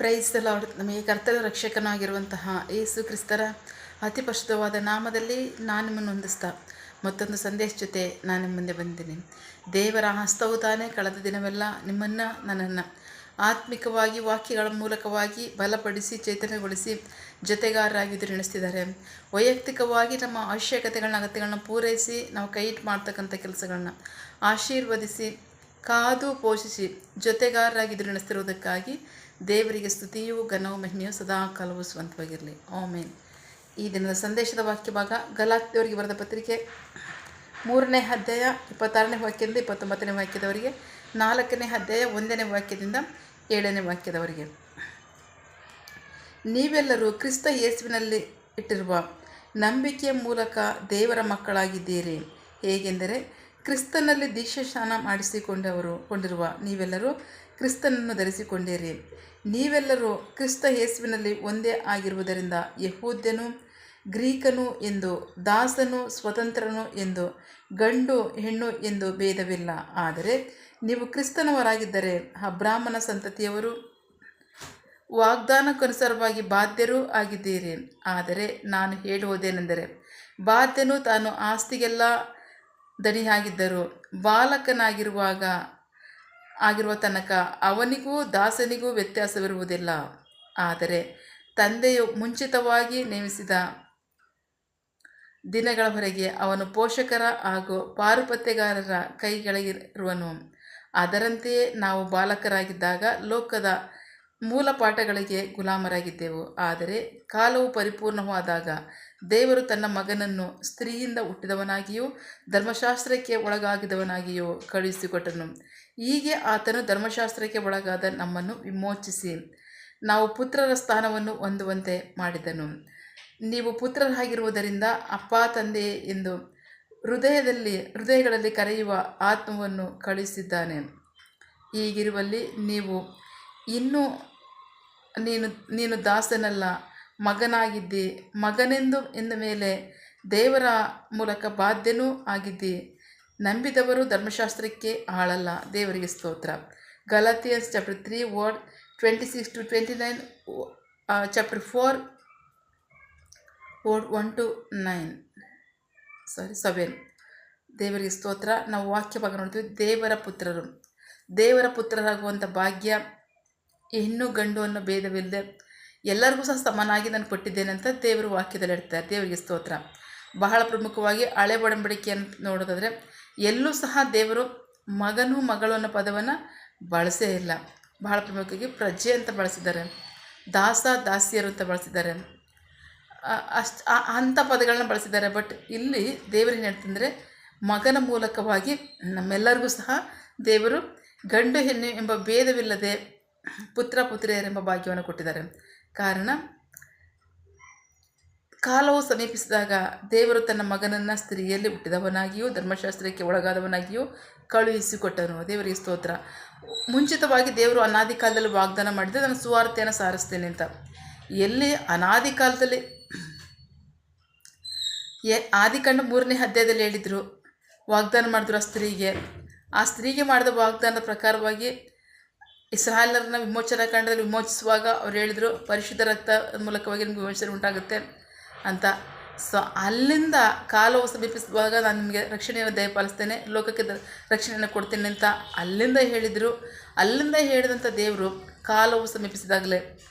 Praise the lord. ನಮಗೆ ಕರ್ತನ ರಕ್ಷಕನಾಗಿರುವಂತಹ ಯೇಸು ಕ್ರಿಸ್ತರ ಅತಿ ಪರಿಶುದ್ಧವಾದ ನಾಮದಲ್ಲಿ ನಾನು ನಿಮ್ಮನ್ನು ಹೊಂದಿಸ್ತಾ ಮತ್ತೊಂದು ಸಂದೇಶ ಜೊತೆ ನಾನು ನಿಮ್ಮ ಮುಂದೆ ಬಂದಿದ್ದೀನಿ. ದೇವರ ಹಸ್ತವು ತಾನೇ ಕಳೆದ ದಿನವೆಲ್ಲ ನಿಮ್ಮನ್ನು ನನ್ನನ್ನು ಆತ್ಮಿಕವಾಗಿ ವಾಕ್ಯಗಳ ಮೂಲಕವಾಗಿ ಬಲಪಡಿಸಿ ಚೈತನ್ಯಗೊಳಿಸಿ ಜೊತೆಗಾರರಾಗಿ ನಡೆಸ್ತಿದ್ದಾರೆ. ವೈಯಕ್ತಿಕವಾಗಿ ನಮ್ಮ ಅವಶ್ಯಕತೆಗಳನ್ನ ಅಗತ್ಯಗಳನ್ನ ಪೂರೈಸಿ ನಾವು ಕೈ ಇಟ್ಟು ಮಾಡ್ತಕ್ಕಂಥ ಕೆಲಸಗಳನ್ನ ಆಶೀರ್ವದಿಸಿ ಕಾದು ಪೋಷಿಸಿ ಜೊತೆಗಾರರಾಗಿ ನಡೆಸ್ತಿರುವುದಕ್ಕಾಗಿ ದೇವರಿಗೆ ಸ್ತುತಿಯೂ ಘನವೂ ಮಹಿಮೆಯೂ ಸದಾ ಕಾಲವೂ ಸ್ವಂತವಾಗಿರಲಿ. ಆಮೆನ್. ಈ ದಿನದ ಸಂದೇಶದ ವಾಕ್ಯ ಭಾಗ ಗಲಾತ್ಯರಿಗೆ ಬರೆದ ಪತ್ರಿಕೆ 3ನೇ ಅಧ್ಯಾಯ 26ನೇ ವಾಕ್ಯದಿಂದ 29ನೇ ವಾಕ್ಯದವರೆಗೆ, 4ನೇ ಅಧ್ಯಾಯ 1ನೇ ವಾಕ್ಯದಿಂದ 7ನೇ ವಾಕ್ಯದವರೆಗೆ. ನೀವೆಲ್ಲರೂ ಕ್ರಿಸ್ತ ಯೇಸುವಿನಲ್ಲಿ ಇಟ್ಟಿರುವ ನಂಬಿಕೆಯ ಮೂಲಕ ದೇವರ ಮಕ್ಕಳಾಗಿದ್ದೀರಿ. ಹೇಗೆಂದರೆ ಕ್ರಿಸ್ತನಲ್ಲಿ ದೀಕ್ಷಾಸ್ನಾನ ಕೊಂಡಿರುವ ನೀವೆಲ್ಲರೂ ಕ್ರಿಸ್ತನನ್ನು ಧರಿಸಿಕೊಂಡಿರಿ. ನೀವೆಲ್ಲರೂ ಕ್ರಿಸ್ತ ಯೇಸುವಿನಲ್ಲಿ ಒಂದೇ ಆಗಿರುವುದರಿಂದ ಯಹೂದ್ಯನು ಗ್ರೀಕನು ಎಂದು, ದಾಸನು ಸ್ವತಂತ್ರನು ಎಂದು, ಗಂಡು ಹೆಣ್ಣು ಎಂದು ಭೇದವಿಲ್ಲ. ಆದರೆ ನೀವು ಕ್ರಿಸ್ತನವರಾಗಿದ್ದರೆ ಅಬ್ರಾಮನ ಸಂತತಿಯವರು, ವಾಗ್ದಾನಕ್ಕನುಸಾರವಾಗಿ ಬಾಧ್ಯರೂ ಆಗಿದ್ದೀರಿ. ಆದರೆ ನಾನು ಹೇಳುವುದೇನೆಂದರೆ, ಬಾಧ್ಯನು ತಾನು ಆಸ್ತಿಗೆಲ್ಲ ದಣಿಯಾಗಿದ್ದರೂ ಆಗಿರುವ ತನಕ ಅವನಿಗೂ ದಾಸನಿಗೂ ವ್ಯತ್ಯಾಸವಿರುವುದಿಲ್ಲ. ಆದರೆ ತಂದೆಯು ಮುಂಚಿತವಾಗಿ ನೇಮಿಸಿದ ದಿನಗಳವರೆಗೆ ಅವನು ಪೋಷಕರ ಹಾಗೂ ಪಾರುಪತ್ಯಗಾರರ ಕೈಗಳಿರುವನು. ಅದರಂತೆಯೇ ನಾವು ಬಾಲಕರಾಗಿದ್ದಾಗ ಲೋಕದ ಮೂಲ ಪಾಠಗಳಿಗೆ ಗುಲಾಮರಾಗಿದ್ದೆವು. ಆದರೆ ಕಾಲವು ಪರಿಪೂರ್ಣವಾದಾಗ ದೇವರು ತನ್ನ ಮಗನನ್ನು ಸ್ತ್ರೀಯಿಂದ ಹುಟ್ಟಿದವನಾಗಿಯೂ ಧರ್ಮಶಾಸ್ತ್ರಕ್ಕೆ ಒಳಗಾಗಿದವನಾಗಿಯೂ ಕಳುಹಿಸಿಕೊಟ್ಟನು. ಹೀಗೆ ಆತನು ಧರ್ಮಶಾಸ್ತ್ರಕ್ಕೆ ಒಳಗಾದ ನಮ್ಮನ್ನು ವಿಮೋಚಿಸಿ ನಾವು ಪುತ್ರರ ಸ್ಥಾನವನ್ನು ಹೊಂದುವಂತೆ ಮಾಡಿದನು. ನೀವು ಪುತ್ರರಾಗಿರುವುದರಿಂದ ಅಪ್ಪ ತಂದೆಯೇ ಎಂದು ಹೃದಯಗಳಲ್ಲಿ ಕರೆಯುವ ಆತ್ಮವನ್ನು ಕಳುಹಿಸಿದ್ದಾನೆ. ಹೀಗಿರುವಲ್ಲಿ ನೀವು ಇನ್ನೂ ನೀನು ದಾಸನಲ್ಲ, ಮಗನಾಗಿದ್ದಿ. ಮಗನೆಂದು ಎಂದ ಮೇಲೆ ದೇವರ ಮೂಲಕ ಬಾಧ್ಯನೂ ಆಗಿದ್ದಿ. ನಂಬಿದವರು ಧರ್ಮಶಾಸ್ತ್ರಕ್ಕೆ ಆಳಲ್ಲ. ದೇವರಿಗೆ ಸ್ತೋತ್ರ. ಗಲಾತಿಯನ್ಸ್ ಚಾಪ್ಟರ್ 3 ವರ್ಡ್ 26-29, ಚಾಪ್ಟರ್ 4 ವರ್ಡ್ 1-9 7. ದೇವರಿಗೆ ಸ್ತೋತ್ರ. ನಾವು ವಾಕ್ಯ ಭಾಗ ನೋಡ್ತೀವಿ. ದೇವರ ಪುತ್ರರಾಗುವಂಥ ಭಾಗ್ಯ ಹೆಣ್ಣು ಗಂಡು ಅನ್ನೋ ಭೇದವಿಲ್ಲದೆ ಎಲ್ಲರಿಗೂ ಸಹ ಸಮನಾಗಿ ನಾನು ಕೊಟ್ಟಿದ್ದೇನೆ ಅಂತ ದೇವರು ವಾಕ್ಯದಲ್ಲಿ ಹೇಳ್ತಾರೆ. ದೇವರಿಗೆ ಸ್ತೋತ್ರ. ಬಹಳ ಪ್ರಮುಖವಾಗಿ ಹಳೆ ಒಡಂಬಡಿಕೆಯನ್ನು ನೋಡೋದಾದರೆ ಎಲ್ಲೂ ಸಹ ದೇವರು ಮಗನು ಮಗಳು ಅನ್ನೋ ಪದವನ್ನು ಬಳಸೇ ಇಲ್ಲ. ಬಹಳ ಪ್ರಮುಖವಾಗಿ ಪ್ರಜೆ ಅಂತ ಬಳಸಿದ್ದಾರೆ, ದಾಸ ದಾಸಿಯರು ಅಂತ ಬಳಸಿದ್ದಾರೆ, ಅಂಥ ಪದಗಳನ್ನ ಬಳಸಿದ್ದಾರೆ. ಬಟ್ ಇಲ್ಲಿ ದೇವರು ಏನು ಹೇಳ್ತಂದರೆ, ಮಗನ ಮೂಲಕವಾಗಿ ನಮ್ಮೆಲ್ಲರಿಗೂ ಸಹ ದೇವರು ಗಂಡು ಹೆಣ್ಣು ಎಂಬ ಭೇದವಿಲ್ಲದೆ ಪುತ್ರ ಪುತ್ರಿಯರೆಂಬ ಭಾಗ್ಯವನ್ನು ಕೊಟ್ಟಿದ್ದಾರೆ. ಕಾರಣ ಕಾಲವು ಸಮೀಪಿಸಿದಾಗ ದೇವರು ತನ್ನ ಮಗನನ್ನು ಸ್ತ್ರೀಯಲ್ಲಿ ಹುಟ್ಟಿದವನಾಗಿಯೂ ಧರ್ಮಶಾಸ್ತ್ರಕ್ಕೆ ಒಳಗಾದವನಾಗಿಯೂ ಕಳುಹಿಸಿಕೊಟ್ಟನು. ದೇವರಿಗೆ ಸ್ತೋತ್ರ. ಮುಂಚಿತವಾಗಿ ದೇವರು ಅನಾದಿ ಕಾಲದಲ್ಲಿ ವಾಗ್ದಾನ ಮಾಡಿದರೆ ನಾನು ಸುವಾರ್ತೆಯನ್ನು ಸಾರಿಸ್ತೇನೆ ಅಂತ. ಎಲ್ಲಿ ಅನಾದಿ ಕಾಲದಲ್ಲಿ ಆದಿಕಾಂಡ 3ನೇ ಅಧ್ಯಾಯದಲ್ಲಿ ಹೇಳಿದರು, ವಾಗ್ದಾನ ಮಾಡಿದ್ರು ಆ ಸ್ತ್ರೀಗೆ ಮಾಡಿದ ವಾಗ್ದಾನದ ಪ್ರಕಾರವಾಗಿ ಇಸ್ರಾಯೇಲರನ್ನ ವಿಮೋಚನಾ ಕಾಂಡದಲ್ಲಿ ವಿಮೋಚಿಸುವಾಗ ಅವ್ರು ಹೇಳಿದರು, ಪರಿಶುದ್ಧ ರಕ್ತ ಮೂಲಕವಾಗಿ ನಿಮಗೆ ವಿಮೋಚನೆ ಉಂಟಾಗುತ್ತೆ ಅಂತ. ಸೊ ಅಲ್ಲಿಂದ ಕಾಲವು ಸಮೀಪಿಸುವಾಗ ನಾನು ನಿಮಗೆ ರಕ್ಷಣೆಯನ್ನು ದಯಪಾಲಿಸ್ತೇನೆ, ಲೋಕಕ್ಕೆ ರಕ್ಷಣೆಯನ್ನು ಕೊಡ್ತೇನೆ ಅಂತ ಅಲ್ಲಿಂದ ಹೇಳಿದರು. ಅಲ್ಲಿಂದ ಹೇಳಿದಂಥ ದೇವರು ಕಾಲವು ಸಮೀಪಿಸಿದಾಗಲೇ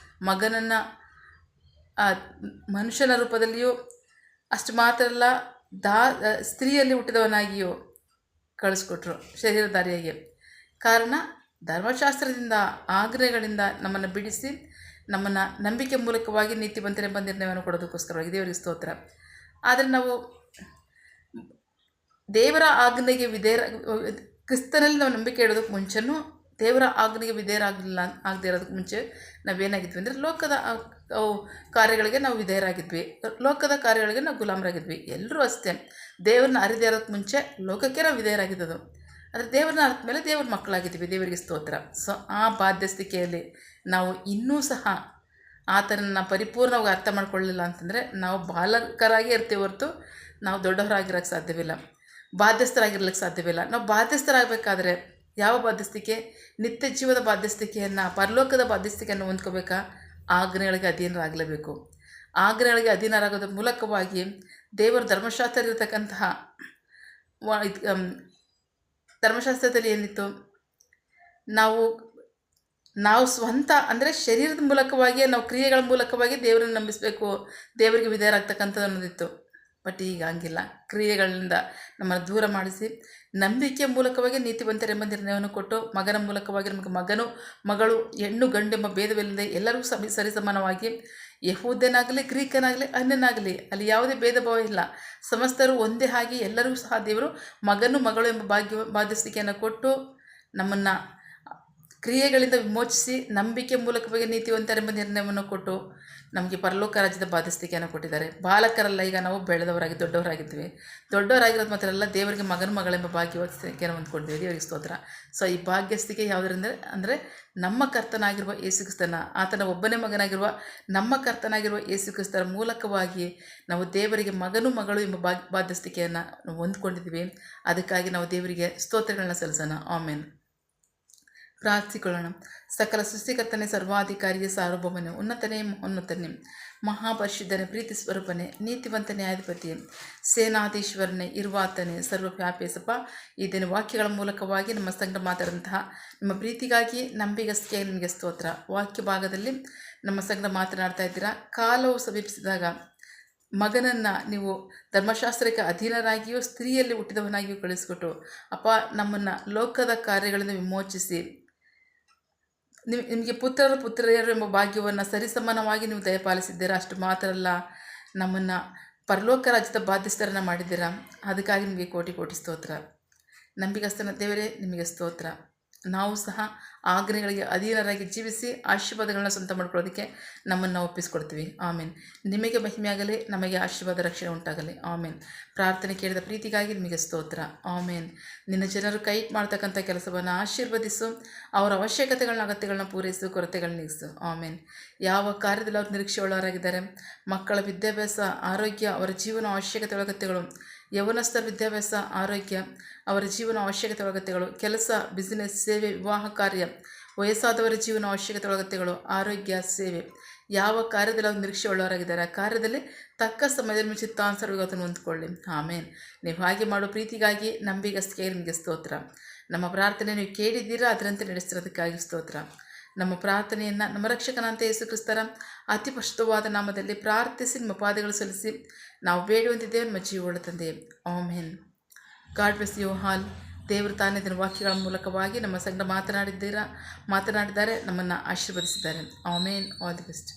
ಮಗನನ್ನು ಮನುಷ್ಯನ ರೂಪದಲ್ಲಿಯೂ ಅಷ್ಟು ಮಾತ್ರ ಅಲ್ಲ ಸ್ತ್ರೀಯಲ್ಲಿ ಹುಟ್ಟಿದವನಾಗಿಯೂ ಕಳಿಸ್ಕೊಟ್ರು ಶರೀರಧಾರಿಯಾಗಿ. ಕಾರಣ ಧರ್ಮಶಾಸ್ತ್ರದಿಂದ ಆಜ್ಞೆಗಳಿಂದ ನಮ್ಮನ್ನು ಬಿಡಿಸಿ ನಮ್ಮನ್ನು ನಂಬಿಕೆ ಮೂಲಕವಾಗಿ ನೀತಿವಂತರೆಂಬ ನಿರ್ಣಯವನ್ನು ಕೊಡೋದಕ್ಕೋಸ್ಕರವಾಗಿ ದೇವರಿಗೆ ಸ್ತೋತ್ರ. ಆದರೆ ನಾವು ದೇವರ ಆಜ್ಞೆಗೆ ಕ್ರಿಸ್ತನಲ್ಲಿ ನಾವು ನಂಬಿಕೆ ಇಡೋದಕ್ಕೆ ಮುಂಚೆನೂ ದೇವರ ಆಜ್ಞೆಗೆ ಆಗದೆ ಇರೋದಕ್ಕೆ ಮುಂಚೆ ನಾವೇನಾಗಿದ್ವಿ ಅಂದರೆ ಲೋಕದ ಕಾರ್ಯಗಳಿಗೆ ನಾವು ವಿಧೇಯರಾಗಿದ್ವಿ, ಲೋಕದ ಕಾರ್ಯಗಳಿಗೆ ನಾವು ಗುಲಾಮರಾಗಿದ್ವಿ. ಎಲ್ಲರೂ ಅಷ್ಟೇ. ದೇವ್ರನ್ನ ಅರಿದೇ ಇರೋದಕ್ಕೆ ಮುಂಚೆ ಲೋಕಕ್ಕೆ ನಾವು ವಿಧೇಯರಾಗಿದ್ದದು. ಆದರೆ ದೇವ್ರನ್ನ ಅರ್ಥ ಮೇಲೆ ದೇವ್ರ ಮಕ್ಕಳಾಗಿದ್ದೀವಿ. ದೇವರಿಗೆ ಸ್ತೋತ್ರ. ಸೊ ಆ ಬಾಧ್ಯಸ್ಥಿಕೆಯಲ್ಲಿ ನಾವು ಇನ್ನೂ ಸಹ ಆತನನ್ನು ಪರಿಪೂರ್ಣವಾಗಿ ಅರ್ಥ ಮಾಡ್ಕೊಳ್ಳಿಲ್ಲ ಅಂತಂದರೆ ನಾವು ಬಾಲಕರಾಗಿ ಇರ್ತೀವಿ ಹೊರತು ನಾವು ದೊಡ್ಡವರಾಗಿರೋಕ್ಕೆ ಸಾಧ್ಯವಿಲ್ಲ, ಬಾಧ್ಯಸ್ಥರಾಗಿರ್ಲಿಕ್ಕೆ ಸಾಧ್ಯವಿಲ್ಲ. ನಾವು ಬಾಧ್ಯಸ್ಥರಾಗಬೇಕಾದ್ರೆ ಯಾವ ಬಾಧ್ಯಸ್ಥಿಕೆ? ನಿತ್ಯ ಜೀವದ ಬಾಧ್ಯಸ್ಥಿಕೆಯನ್ನು, ಪರಲೋಕದ ಬಾಧ್ಯಸ್ಥಿಕೆಯನ್ನು ಹೊಂದ್ಕೋಬೇಕಾ? ಆಜ್ಞೆಗಳಿಗೆ ಅಧೀನರಾಗಲೇಬೇಕು. ಆಜ್ಞೆಗಳಿಗೆ ಅಧೀನರಾಗೋದ್ರ ಮೂಲಕವಾಗಿ ದೇವರ ಧರ್ಮಶಾಸ್ತ್ರದಲ್ಲಿರತಕ್ಕಂತಹ ಧರ್ಮಶಾಸ್ತ್ರದಲ್ಲಿ ಏನಿತ್ತು? ನಾವು ಸ್ವಂತ ಅಂದರೆ ಶರೀರದ ಮೂಲಕವಾಗಿಯೇ, ನಾವು ಕ್ರಿಯೆಗಳ ಮೂಲಕವಾಗಿ ದೇವರನ್ನು ನಂಬಿಸಬೇಕು, ದೇವರಿಗೆ ವಿಧೇಯರಾಗ್ತಕ್ಕಂಥದ್ದು ಅನ್ನೋದಿತ್ತು. ಬಟ್ ಈಗ ಹಂಗಿಲ್ಲ. ಕ್ರಿಯೆಗಳಿಂದ ನಮ್ಮನ್ನು ದೂರ ಮಾಡಿಸಿ ನಂಬಿಕೆಯ ಮೂಲಕವಾಗಿ ನೀತಿವಂತರೆಂಬ ನಿರ್ಣಯವನ್ನು ಕೊಟ್ಟು, ಮಗನ ಮೂಲಕವಾಗಿ ನಮಗೆ ಮಗನು ಮಗಳು, ಹೆಣ್ಣು ಗಂಡು ಎಂಬ ಭೇದವಿಲ್ಲದೆ ಎಲ್ಲರಿಗೂ ಸರಿಸಮಾನವಾಗಿ, ಯಹೂದ್ಯನಾಗಲಿ ಗ್ರೀಕನಾಗಲಿ ಅನ್ಯನಾಗಲಿ ಅಲ್ಲಿ ಯಾವುದೇ ಭೇದ ಭಾವ ಇಲ್ಲ, ಸಮಸ್ತರು ಒಂದೇ ಆಗಿ ಎಲ್ಲರಿಗೂ ಸಹ ದೇವರು ಮಗನು ಮಗಳು ಎಂಬ ಬಾಧ್ಯಸ್ಥಿಕೆಯನ್ನು ಕೊಟ್ಟು ನಮ್ಮನ್ನು ಕ್ರಿಯೆಗಳಿಂದ ವಿಮೋಚಿಸಿ ನಂಬಿಕೆ ಮೂಲಕವಾಗಿ ನೀತಿವಂತರೆಂಬ ನಿರ್ಣಯವನ್ನು ಕೊಟ್ಟು ನಮಗೆ ಪರಲೋಕ ರಾಜ್ಯದ ಬಾಧ್ಯಸ್ಥಿಕೆಯನ್ನು ಕೊಟ್ಟಿದ್ದಾರೆ. ಬಾಲಕರಲ್ಲ, ಈಗ ನಾವು ಬೆಳೆದವರಾಗಿ ದೊಡ್ಡವರಾಗಿದ್ವಿ. ದೊಡ್ಡವರಾಗಿರೋದು ಮಾತ್ರ ಅಲ್ಲ, ದೇವರಿಗೆ ಮಗನ ಮಗಳೆಂಬ ಭಾಗ್ಯಸ್ಥಿಕೆಯನ್ನು ಹೊಂದ್ಕೊಂಡಿದ್ದೀವಿ. ದೇವರಿಗೆ ಸ್ತೋತ್ರ. ಸೊ ಈ ಭಾಗ್ಯಸ್ಥಿಕೆ ಯಾವುದರಿಂದ ಅಂದರೆ ನಮ್ಮ ಕರ್ತನಾಗಿರುವ ಯೇಸು ಕ್ರಿಸ್ತನ, ಆತನ ಒಬ್ಬನೇ ಮಗನಾಗಿರುವ ನಮ್ಮ ಕರ್ತನಾಗಿರುವ ಯೇಸು ಕ್ರಿಸ್ತರ ಮೂಲಕವಾಗಿ ನಾವು ದೇವರಿಗೆ ಮಗನು ಮಗಳು ಎಂಬ ಬಾಧ್ಯಸ್ಥಿಕೆಯನ್ನು ನಾವು ಹೊಂದ್ಕೊಂಡಿದ್ದೀವಿ. ಅದಕ್ಕಾಗಿ ನಾವು ದೇವರಿಗೆ ಸ್ತೋತ್ರಗಳನ್ನ ಸಲ್ಲಿಸೋಣ. ಆಮೇನ್. ಪ್ರಾರ್ಥಿಕೊಳ್ಳೋಣ. ಸಕಲ ಸೃಷ್ಟಿಕರ್ತನೆ, ಸರ್ವಾಧಿಕಾರಿಯ ಸಾರ್ವಭೌಮನೆ, ಉನ್ನತನೇ ಮಹೋನ್ನತನೇ, ಮಹಾಪರಿಶುದ್ಧನೇ, ಪ್ರೀತಿ ಸ್ವರೂಪನೇ, ನೀತಿವಂತ ನ್ಯಾಯಾಧಿಪತಿಯೇ, ಸೇನಾಧೀಶ್ವರನೇ, ಇರುವಾತನೇ, ಸರ್ವವ್ಯಾಪಿಸಪ್ಪ. ಈ ದಿನ ವಾಕ್ಯಗಳ ಮೂಲಕವಾಗಿ ನಮ್ಮ ಸಂಗಡ ಮಾತಾಡಿದಂತಹ ನಿಮ್ಮ ಪ್ರೀತಿಗಾಗಿ ನಂಬಿಗಸ್ತಿಗೆ ನಿಮಗೆ ಸ್ತೋತ್ರ. ವಾಕ್ಯ ಭಾಗದಲ್ಲಿ ನಮ್ಮ ಸಂಗಡ ಮಾತನಾಡ್ತಾ ಇದ್ದೀರಾ. ಕಾಲವು ಸಮೀಪಿಸಿದಾಗ ಮಗನನ್ನು ನೀವು ಧರ್ಮಶಾಸ್ತ್ರಕ್ಕೆ ಅಧೀನರಾಗಿಯೂ ಸ್ತ್ರೀಯಲ್ಲಿ ಹುಟ್ಟಿದವನಾಗಿಯೂ ಕಳಿಸ್ಕೊಟ್ಟು ಅಪ್ಪ ನಮ್ಮನ್ನು ಲೋಕದ ಕಾರ್ಯಗಳಿಂದ ವಿಮೋಚಿಸಿ ನಿಮಗೆ ಪುತ್ರಿಯರು ಎಂಬ ಭಾಗ್ಯವನ್ನು ಸರಿಸಮಾನವಾಗಿ ನೀವು ದಯಪಾಲಿಸಿದ್ದೀರಾ. ಅಷ್ಟು ಮಾತ್ರ ಅಲ್ಲ, ನಮ್ಮನ್ನು ಪರಲೋಕ ರಾಜ್ಯದ ಬಾಧ್ಯಸ್ಥರನ್ನು ಮಾಡಿದ್ದೀರಾ. ಅದಕ್ಕಾಗಿ ನಿಮಗೆ ಕೋಟಿ ಕೋಟಿ ಸ್ತೋತ್ರ. ನಂಬಿಗಸ್ತನ ದೇವರೇ, ನಿಮಗೆ ಸ್ತೋತ್ರ. ನಾವು ಸಹ ಆಜ್ಞೆಗಳಿಗೆ ಅಧೀನರಾಗಿ ಜೀವಿಸಿ ಆಶೀರ್ವಾದಗಳನ್ನ ಸ್ವಂತ ಮಾಡ್ಕೊಳ್ಳೋದಕ್ಕೆ ನಮ್ಮನ್ನು ಒಪ್ಪಿಸ್ಕೊಡ್ತೀವಿ. ಆಮೇನ್. ನಿಮಗೆ ಮಹಿಮೆಯಾಗಲಿ, ನಮಗೆ ಆಶೀರ್ವಾದ ರಕ್ಷಣೆ ಉಂಟಾಗಲಿ. ಆಮೇನ್. ಪ್ರಾರ್ಥನೆ ಕೇಳಿದ ಪ್ರೀತಿಗಾಗಿ ನಿಮಗೆ ಸ್ತೋತ್ರ. ಆಮೇನ್. ನಿನ್ನ ಜನರು ಕೈ ಮಾಡ್ತಕ್ಕಂಥ ಕೆಲಸವನ್ನು ಆಶೀರ್ವದಿಸು, ಅವರ ಅವಶ್ಯಕತೆಗಳನ್ನ ಅಗತ್ಯಗಳನ್ನ ಪೂರೈಸು, ಕೊರತೆಗಳನ್ನ ನೀಗಿಸು. ಆಮೇನ್. ಯಾವ ಕಾರ್ಯದಲ್ಲಿ ಅವರು ನಿರೀಕ್ಷೆ ಉಳ್ಳವರಾಗಿದ್ದಾರೆ, ಮಕ್ಕಳ ವಿದ್ಯಾಭ್ಯಾಸ, ಆರೋಗ್ಯ, ಅವರ ಜೀವನ ಅವಶ್ಯಕತೆ ಅಗತ್ಯಗಳು, ಯೌವನಸ್ಥರ ವಿದ್ಯಾಭ್ಯಾಸ, ಆರೋಗ್ಯ, ಅವರ ಜೀವನ ಅವಶ್ಯಕತೆ ಅಗತ್ಯಗಳು, ಕೆಲಸ, ಬಿಸಿನೆಸ್, ಸೇವೆ, ವಿವಾಹ ಕಾರ್ಯ, ವಯಸ್ಸಾದವರ ಜೀವನ ಅವಶ್ಯಕತೆ ಅಗತ್ಯಗಳು, ಆರೋಗ್ಯ, ಸೇವೆ, ಯಾವ ಕಾರ್ಯದಲ್ಲಿ ಅವರು ನಿರೀಕ್ಷೆ ಉಳ್ಳವರಾಗಿದ್ದಾರೆ ಆ ಕಾರ್ಯದಲ್ಲಿ ತಕ್ಕ ಸಮಯದಲ್ಲಿ ಚಿತ್ತಾನುಸಾರವಾಗಿ ಹೊಂದ್ಕೊಳ್ಳಿ. ಆಮೇನ್. ನೀವು ಹಾಗೆ ಮಾಡೋ ಪ್ರೀತಿಗಾಗಿ ನಂಬಿಗಸ್ತಿಗೆ ನಿಮಗೆ ಸ್ತೋತ್ರ. ನಮ್ಮ ಪ್ರಾರ್ಥನೆ ನೀವು ಕೇಳಿದ್ದೀರಾ, ಅದರಂತೆ ನಡೆಸ್ತಿರೋದಕ್ಕಾಗಿ ಸ್ತೋತ್ರ. ನಮ್ಮ ಪ್ರಾರ್ಥನೆಯನ್ನು ನಮ್ಮ ರಕ್ಷಕನಂತ ಯೇಸು ಕ್ರಿಸ್ತರ ಅತಿ ಪರಿಶುದ್ಧವಾದ ನಾಮದಲ್ಲಿ ಪ್ರಾರ್ಥಿಸಿ ನಿಮ್ಮ ಪಾದಗಳು ಸಲ್ಲಿಸಿ ನಾವು ಬೇಡುವಂತಿದ್ದೇವೆ ನಮ್ಮ ಜೀವಗಳ ತಂದೆ. Amen. God bless you all. ದೇವರು ತಾನೇ ದಿನ ವಾಕ್ಯಗಳ ಮೂಲಕವಾಗಿ ನಮ್ಮ ಸಂಗಡ ಮಾತನಾಡಿದ್ದಾರೆ, ನಮ್ಮನ್ನು ಆಶೀರ್ವದಿಸಿದ್ದಾರೆ. ಆಮೇನ್. All the best.